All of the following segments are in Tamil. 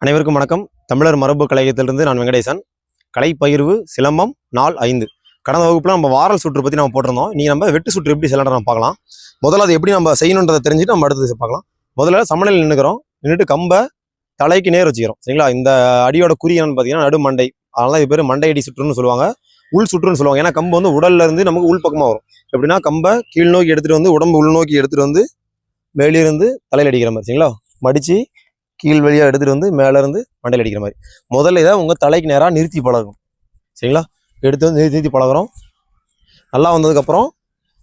அனைவருக்கும் வணக்கம். தமிழர் மரபு கலையகத்திலிருந்து நான் வெங்கடேசன். கலைப்பகிர்வு சிலம்பம் நாள் 5. கடந்த வகுப்புல நம்ம வாரல் சுற்று பற்றி நம்ம போட்டிருந்தோம். நீ நம்ம வெட்டு சுற்று எப்படி செல்லணும் நம்ம பார்க்கலாம். முதல்ல அது எப்படி நம்ம செய்யணுன்றதை தெரிஞ்சுட்டு நம்ம அடுத்தது பார்க்கலாம். முதல்ல சமநிலையில் நின்றுட்டு கம்பை தலைக்கு நேர் வச்சுக்கிறோம். சரிங்களா? இந்த அடியோட குறியன்னு பார்த்தீங்கன்னா நடு மண்டை. அதனால இது பேர் மண்டை அடி சுற்றுன்னு சொல்லுவாங்க, உள் சுற்றுன்னு சொல்லுவாங்க. ஏன்னா கம்பு வந்து உடல்ல இருந்து நமக்கு உள் பக்கமாக வரும். எப்படின்னா கம்பை கீழ் நோக்கி எடுத்துட்டு வந்து உடம்பு உள்நோக்கி எடுத்துட்டு வந்து வெளியிருந்து தலையில் அடிக்கிற மாதிரி. சரிங்களா? மடிச்சு கீழ் வழியாக எடுத்துகிட்டு வந்து மேலேருந்து மண்டையில் அடிக்கிற மாதிரி. முதல்ல இதை உங்கள் தலைக்கு நேராக நிறுத்தி பழகும். சரிங்களா? எடுத்து வந்து நிறுத்தி பழகிறோம். நல்லா வந்ததுக்கப்புறம்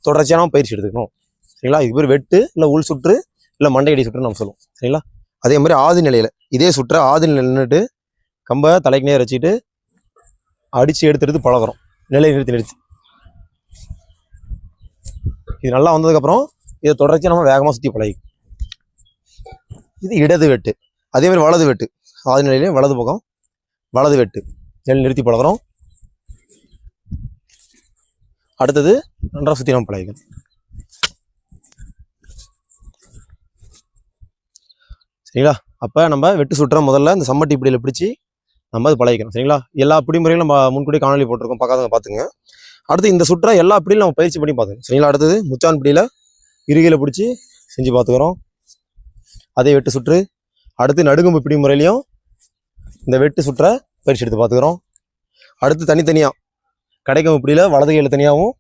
தொடர்ச்சியான பயிற்சி எடுத்துக்கணும். சரிங்களா? இது பேர் வெட்டு இல்லை உள் சுற்று இல்லை மண்டையடி சுற்றுன்னு நம்ம சொல்லுவோம். சரிங்களா? அதே மாதிரி ஆதி நிலையில் இதே சுற்றை ஆதி நிலையில் நின்றுட்டு கம்பை தலைக்கு நேரம் வச்சுட்டு அடித்து எடுத்துட்டு பழகிறோம். நிலையை நிறுத்தி இது நல்லா வந்ததுக்கப்புறம் இதை தொடர்ச்சியாக நம்ம வேகமாக சுற்றி பழகிக்கும். இது இடது வெட்டு. அதே மாதிரி வலது வெட்டு. ஆதி நிலையிலே வலது பக்கம் வலது வெட்டு நிறுத்தி பழகிறோம். அடுத்தது நன்றாக சுற்றி நம்ம பழகிக்கணும். சரிங்களா? அப்போ நம்ம வெட்டு சுற்ற முதல்ல இந்த சம்மட்டி பிடியில் பிடிச்சி நம்ம அது பழகிக்கணும். சரிங்களா? எல்லா பிடிமுறைகளும் நம்ம முன்கூடி காணொலி போட்டிருக்கோம், பார்க்காதவங்க பார்த்துங்க. அடுத்து இந்த சுற்ற எல்லா பிடியிலும் நம்ம பயிற்சி பண்ணி பார்த்துக்கணும். சரிங்களா? அடுத்தது முச்சான் பிடியில் இறுகையில் பிடிச்சி செஞ்சு பார்த்துக்கிறோம். அதே வெட்டு சுற்று. அடுத்து நடுங்கும்பு பிடி முறையிலையும் இந்த வெட்டு சுற்றை பயிற்சி எடுத்து பார்த்துக்கிறோம். அடுத்து தனித்தனியாக கடைக்கம்பு பிடியில் வலது கையில் தனியாகவும்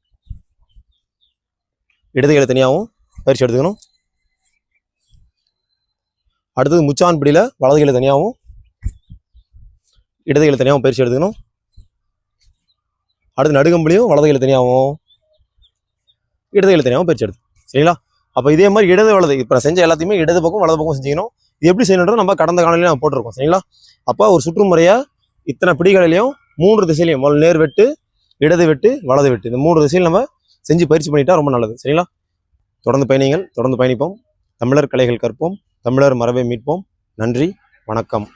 இடது கையில் தனியாகவும் பயிற்சி எடுத்துக்கணும். அடுத்தது முச்சான் பிடியில் வலது கையில் தனியாகவும் இடது கையில் தனியாகவும் பயிற்சி எடுத்துக்கணும். அடுத்து நடுகம்புலையும் வலது கையில் தனியாகவும் இடது கையில் தனியாகவும் பயிற்சி எடுத்து. சரிங்களா? அப்போ இதே மாதிரி இடது வலது இப்போ செஞ்ச எல்லாத்தையுமே இடது பக்கம் வலது பக்கம் செஞ்சுக்கணும். இது எப்படி செய்யணுன்றது நம்ம கடந்த காலையில நம்ம போட்டிருக்கோம். சரிங்களா? அப்போ ஒரு சுற்றுமுறையாக இத்தனை பிடிகளிலையும் 3 திசையிலையும் நேர் வெட்டு, இடது வெட்டு, வலது வெட்டு, இந்த 3 திசையில் நம்ம செஞ்சு பயிற்சி பண்ணிட்டா ரொம்ப நல்லது. சரிங்களா? தொடர்ந்து பயணிப்போம். தமிழர் கலைகள் கற்போம், தமிழர் மரபை மீட்போம். நன்றி, வணக்கம்.